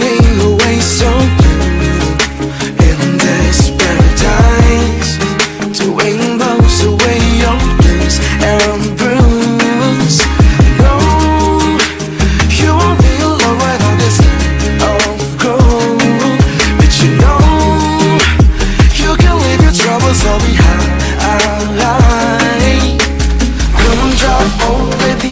me away so in this paradise. The wind blows away your blues and bruise. No, you won't be alone when all this all goes. But you know you can leave your troubles all behind. Come drive over the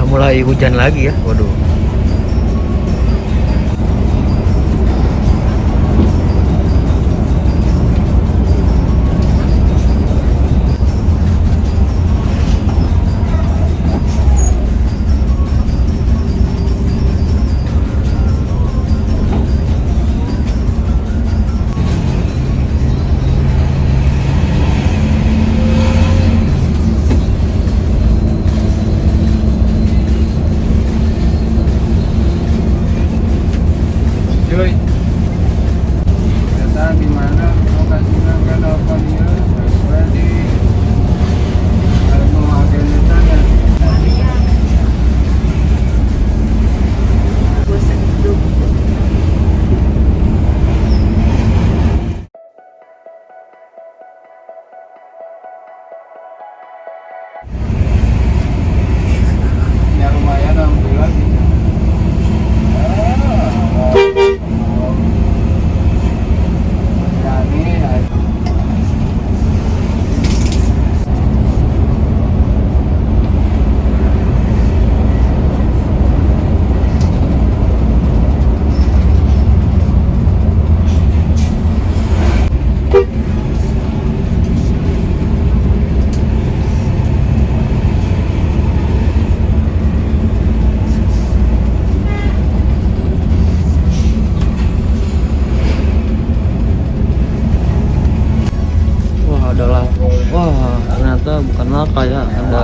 mulai hujan lagi ya. Waduh. bukan laka ya, ada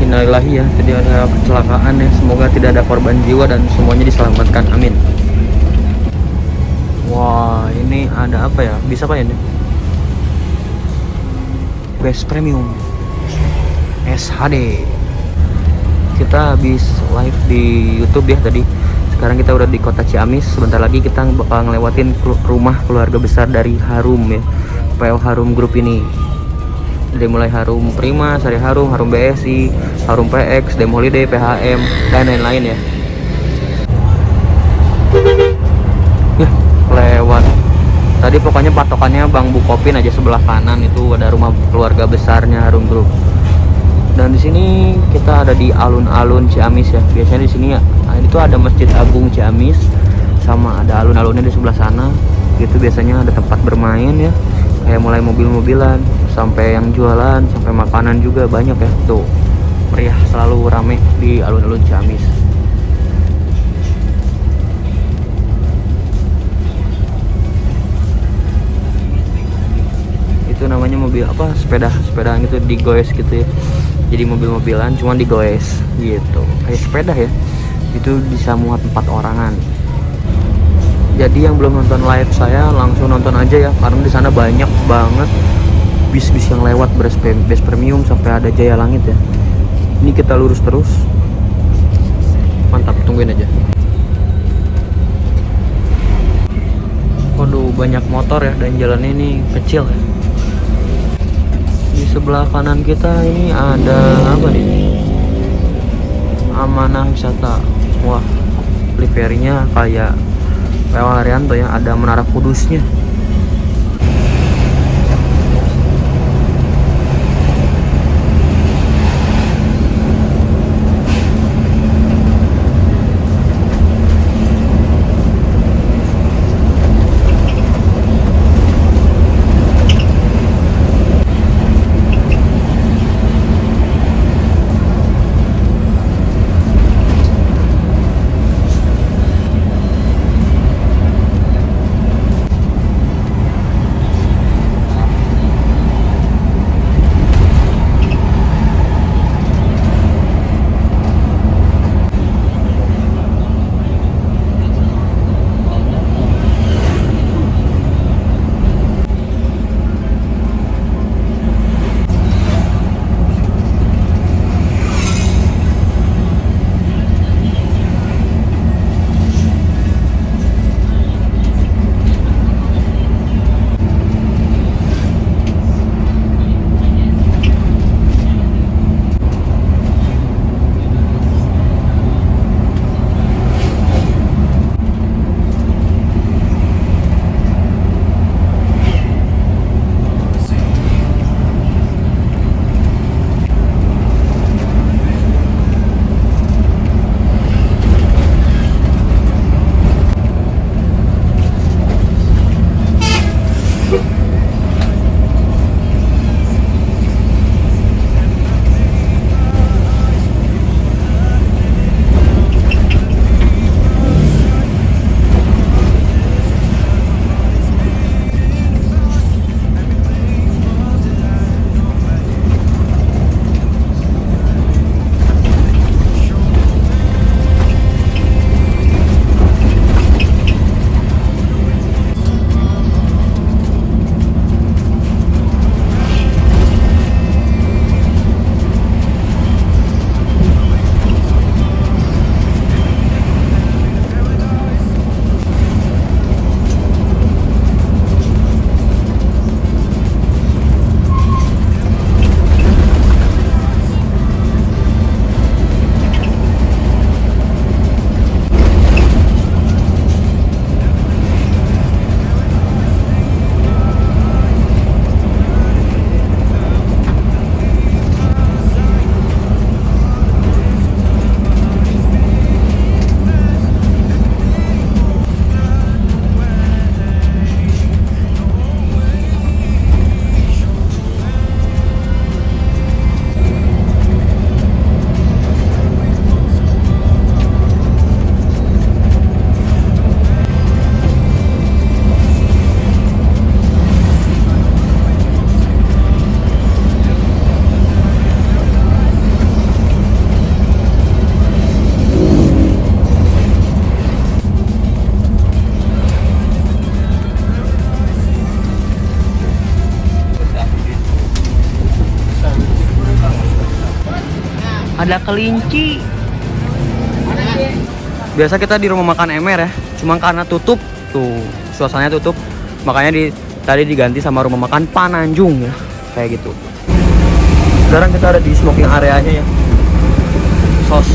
innalillahi ya, jadi ada kecelakaan ya, semoga tidak ada korban jiwa dan semuanya diselamatkan, amin. Wah, ini ada apa ya, bisa apa ya ini? Quest Premium SHD. Kita habis live di YouTube ya tadi. Sekarang kita udah di kota Ciamis. Sebentar lagi kita bakal ngelewatin rumah keluarga besar dari Harum ya, PO Harum Group ini. Dari mulai Harum Prima, Sari Harum, Harum BSI, Harum PX, Dem Holiday, PHM, dan lain-lain ya. Ya, lewat Tadi pokoknya patokannya Bang Bukopin aja sebelah kanan itu ada rumah keluarga besarnya Harum Group. Dan di sini kita ada di alun-alun Ciamis ya. Biasanya di sini ya, itu ada Masjid Agung Ciamis sama ada alun-alunnya di sebelah sana. Itu biasanya ada tempat bermain ya. Kayak mulai mobil-mobilan sampai yang jualan, sampai makanan juga banyak ya. Tuh, meriah, selalu rame di alun-alun Ciamis. Itu namanya mobil apa, sepeda gitu digoes gitu ya, jadi mobil-mobilan cuman digoes gitu kayak sepeda ya. Itu bisa muat 4 orangan. Jadi yang belum nonton live saya langsung nonton aja ya, karena di sana banyak banget bis-bis yang lewat bus premium sampai ada Jaya Langit ya. Ini kita lurus terus, mantap, tungguin aja. Waduh, banyak motor ya, dan jalannya ini kecil ya. Di sebelah kanan kita ini ada apa nih? Amanah Wisata. Wah, liverinya kayak PO Haryanto ya, ada Menara Kudusnya. Ada kelinci. Biasa kita di rumah makan Emer ya, cuma karena tutup tuh, suasananya tutup, makanya tadi diganti sama rumah makan Pananjung ya, kayak gitu. Sekarang kita ada di smoking areanya ya, sos.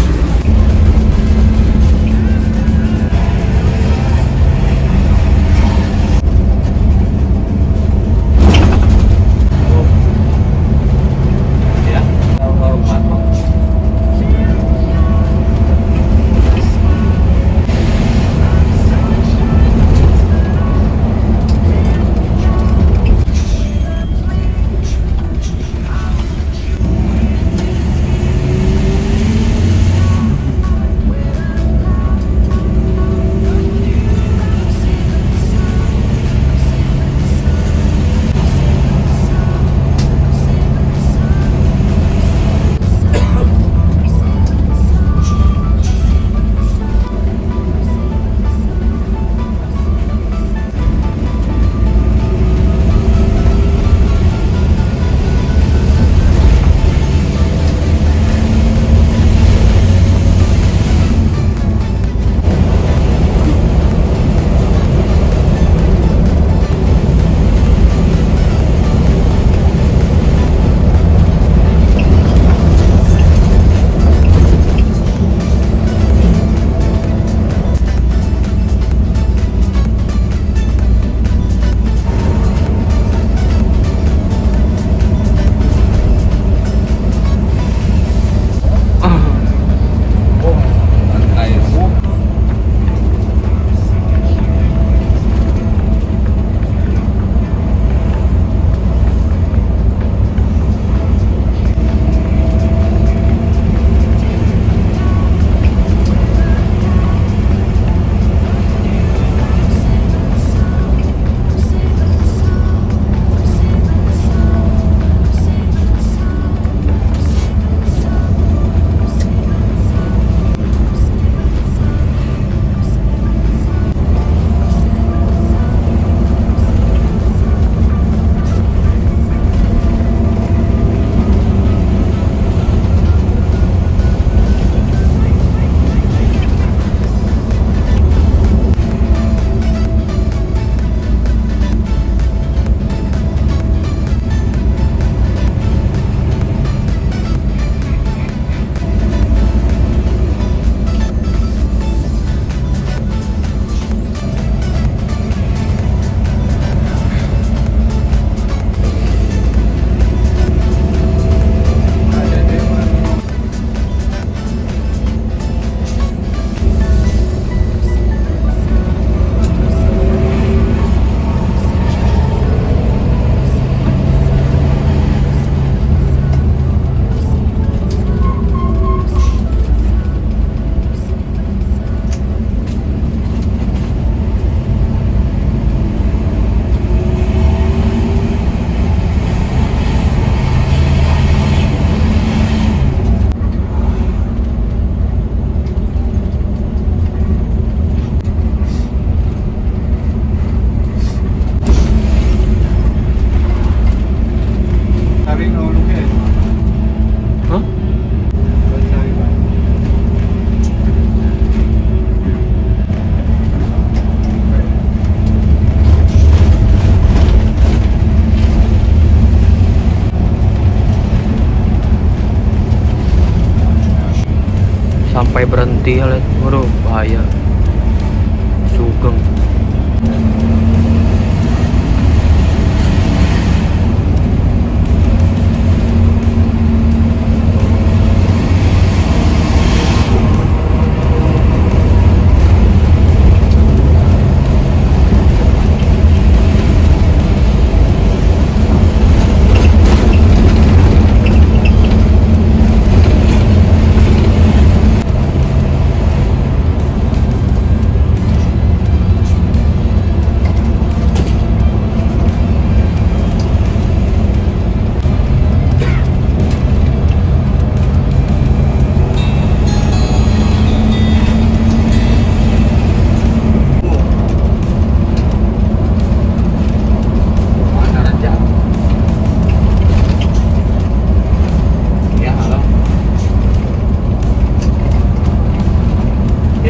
sampai berhenti ya, lihat. Waduh, bahaya. Sugeng.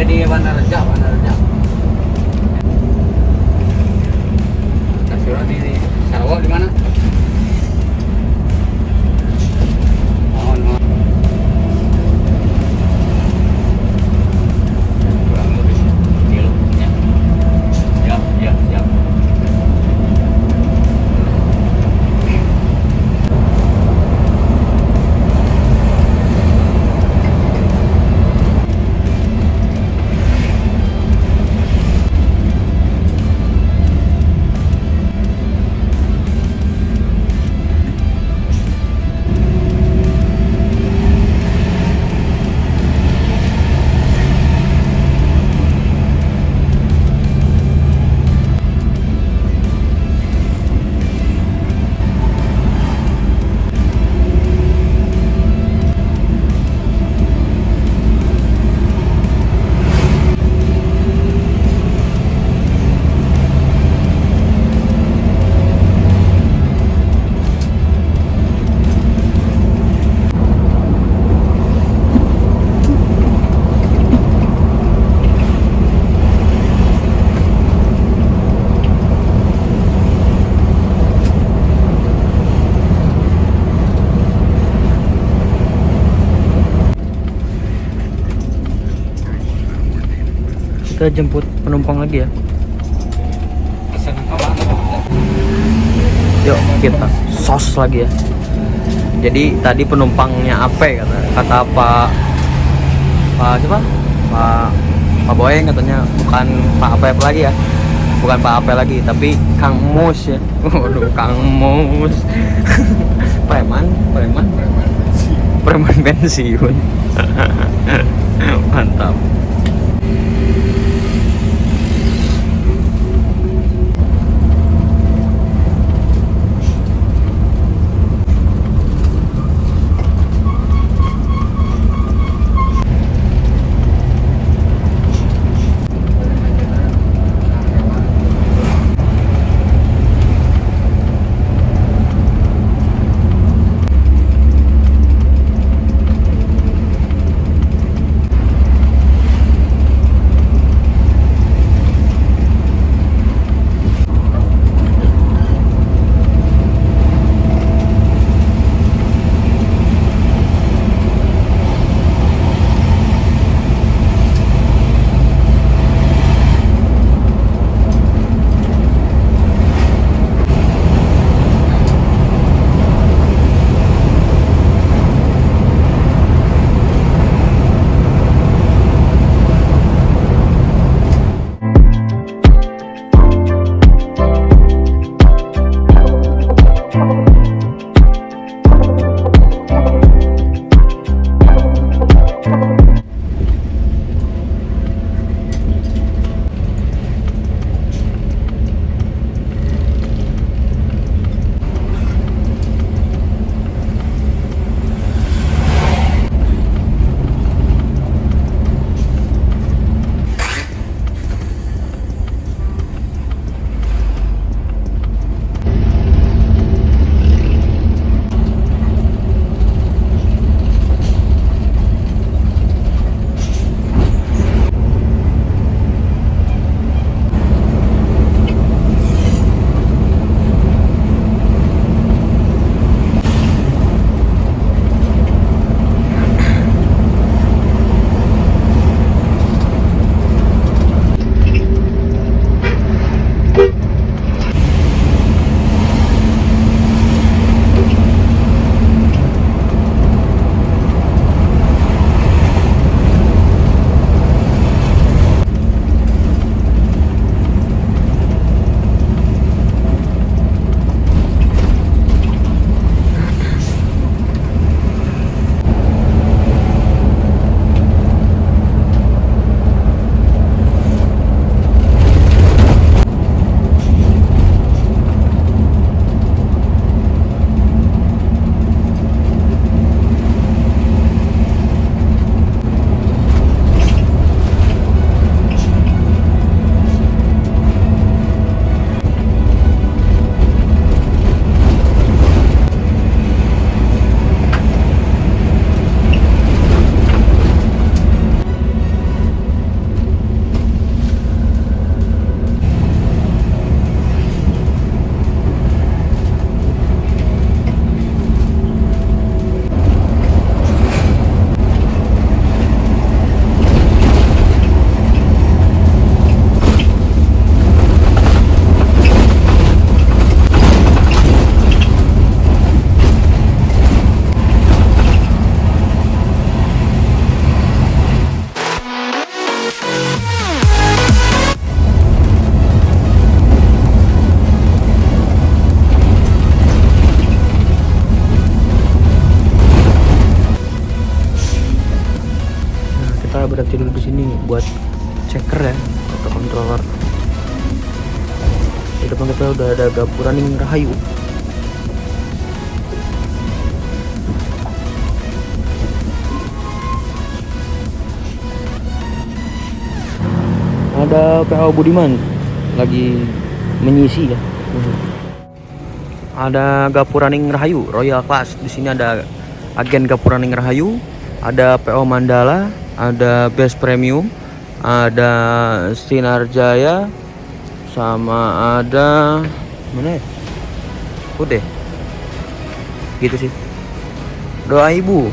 Di Bandar Reja, Bandar Reja. Kasura di Sarawak di mana? Mohon. Kurang lebih kilo ya. Siap. Kita jemput penumpang lagi ya. Pesan apa? Yuk kita sos lagi ya. Jadi tadi penumpangnya Ape kata Pak siapa? Pak Boyeng katanya, bukan Pak Ape lagi ya. Bukan Pak Ape lagi, tapi Kang Mus ya. Waduh, Kang Mus. Preman pensiun. Mantap. berhenti dulu di sini buat checker ya atau controller. Di depan kita udah ada Gapuraning Rahayu. Ada PO Budiman lagi menyisi ya. Ada Gapuraning Rahayu Royal Class. Di sini ada agen Gapuraning Rahayu, ada PO Mandala, ada Best Premium, ada Sinar Jaya, sama ada mana ya? Udah. Gitu sih. Doa Ibu,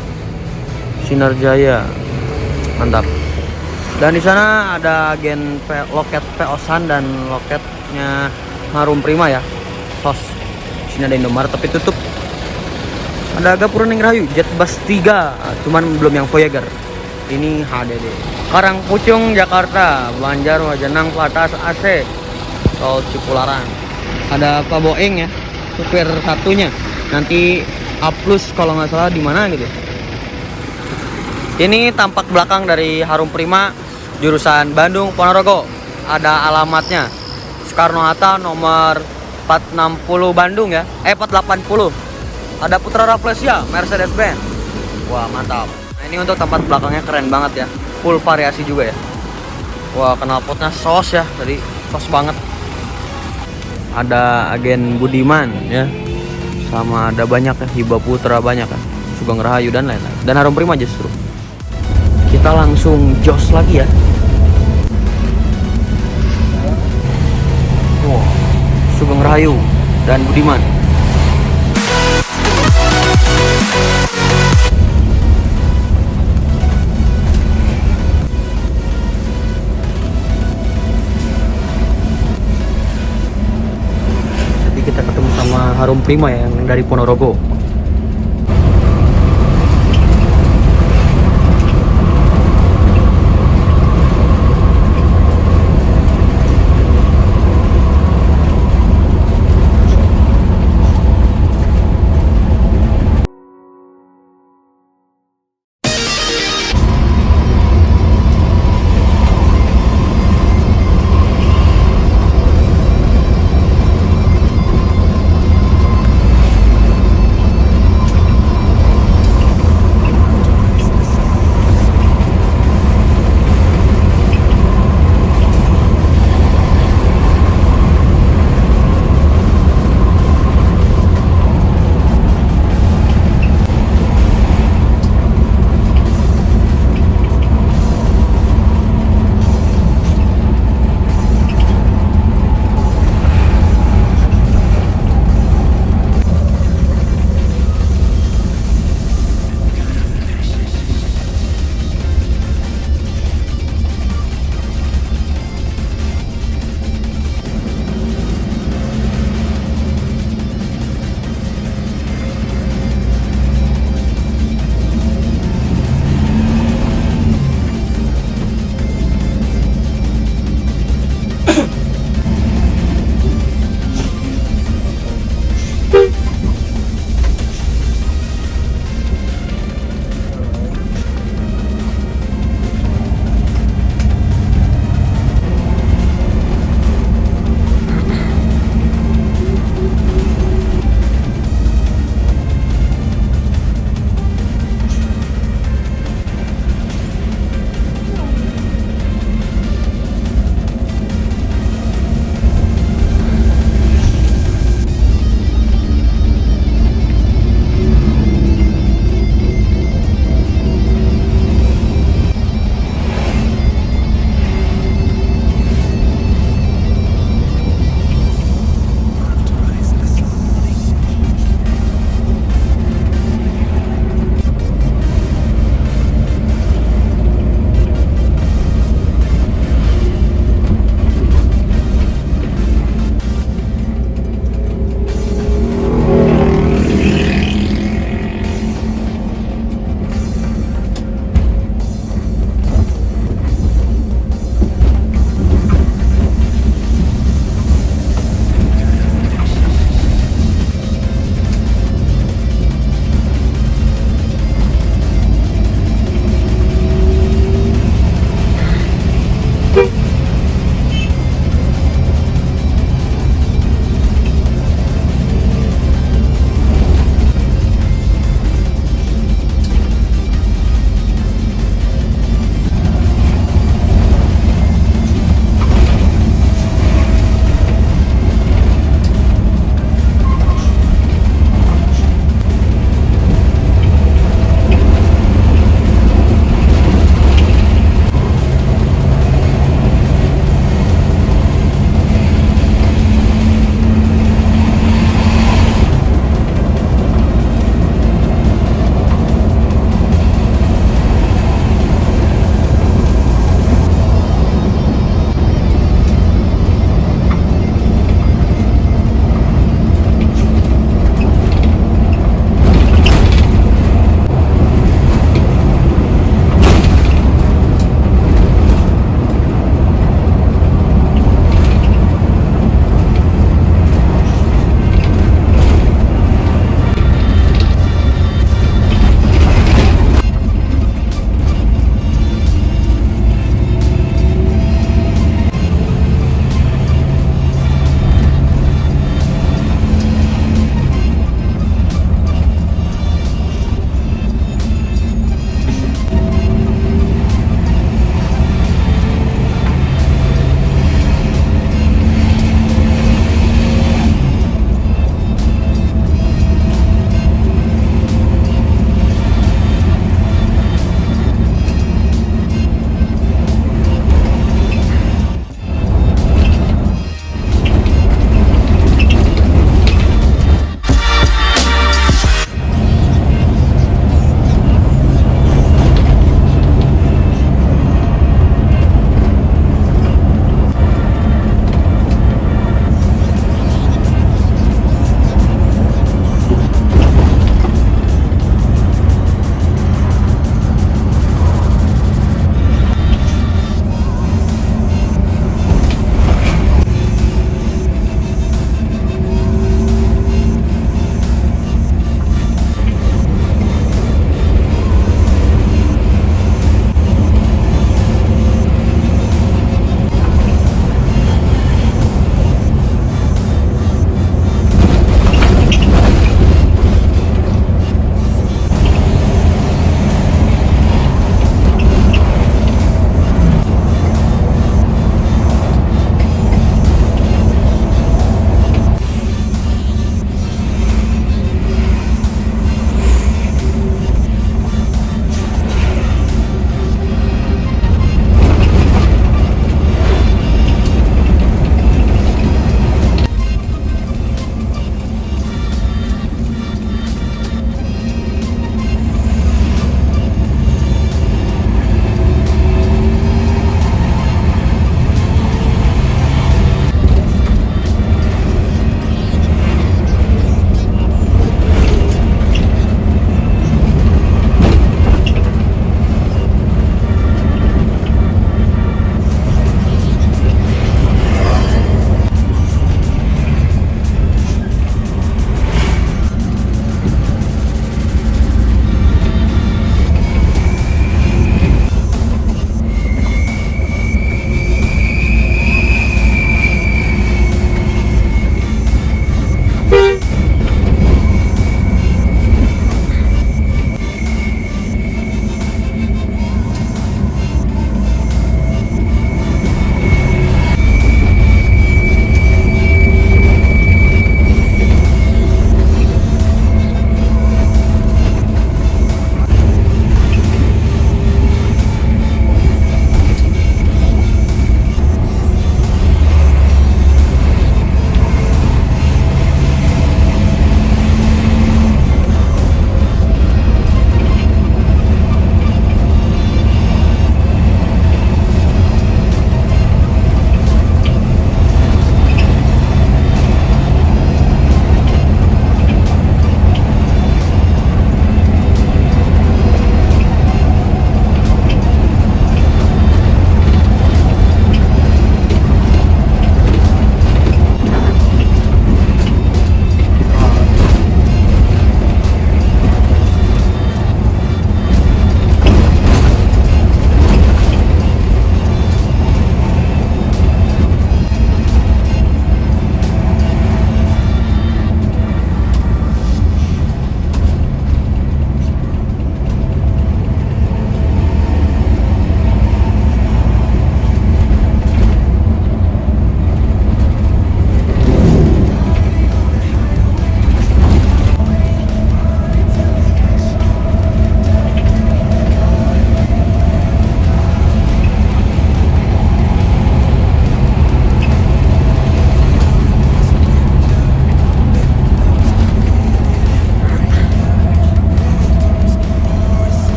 Sinar Jaya. Mantap. Dan di sana ada agen loket Peosan dan loketnya Harum Prima ya. Sos. Di sini ada Indomaret tapi tutup. Ada Gapuraning Rahayu Jet Bus 3, cuman belum yang Voyager. Ini HDD. Karangpucung Jakarta, Banjar Wajenang Platas AC. Tol Cipularang. Ada Pak Boeng ya, supir satunya. Nanti A+ kalau nggak salah di mana gitu. Ini tampak belakang dari Harum Prima jurusan Bandung Ponorogo. Ada alamatnya. Soekarno-Hatta nomor 460 Bandung ya. 480. Ada Putra Rafflesia Mercedes-Benz. Wah, mantap. Nah, ini untuk tempat belakangnya keren banget ya. Full variasi juga ya. Wah, knalpotnya sos ya. Tadi sos banget. Ada agen Budiman ya. Sama ada banyak ya, Hiba Putra banyak kan. Sugeng Rahayu dan lain-lain. Dan Harum Prima justru. Kita langsung jos lagi ya. Wow, Sugeng Rahayu dan Budiman. Jadi kita ketemu sama Harum Prima ya, yang dari Ponorogo.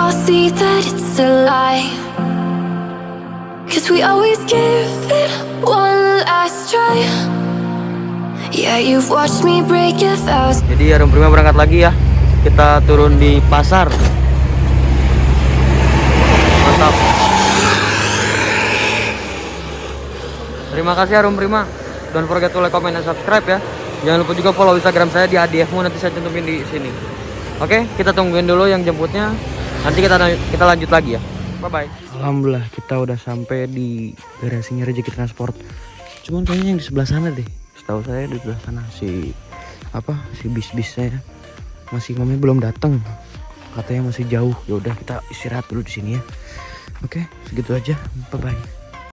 all see that it's a lie. 'Cause we always give it one last try. Yeah, you've watched me break 1,000. Jadi Harum Prima berangkat lagi ya. Kita turun di pasar. Mantap. Terima kasih Harum Prima. Don't forget to like, comment, dan subscribe ya. Jangan lupa juga follow Instagram saya di @adfmu, nanti saya cantumin di sini. Oke, kita tungguin dulu yang jemputnya. Nanti kita lanjut lagi ya. Bye bye. Alhamdulillah kita udah sampai di garasinya Rezeki Transport. Cuman kayaknya yang di sebelah sana deh. Setahu saya di sebelah sana si bis-bisnya masih belum datang. Katanya masih jauh. Ya udah kita istirahat dulu di sini ya. Oke, segitu aja. Bye bye.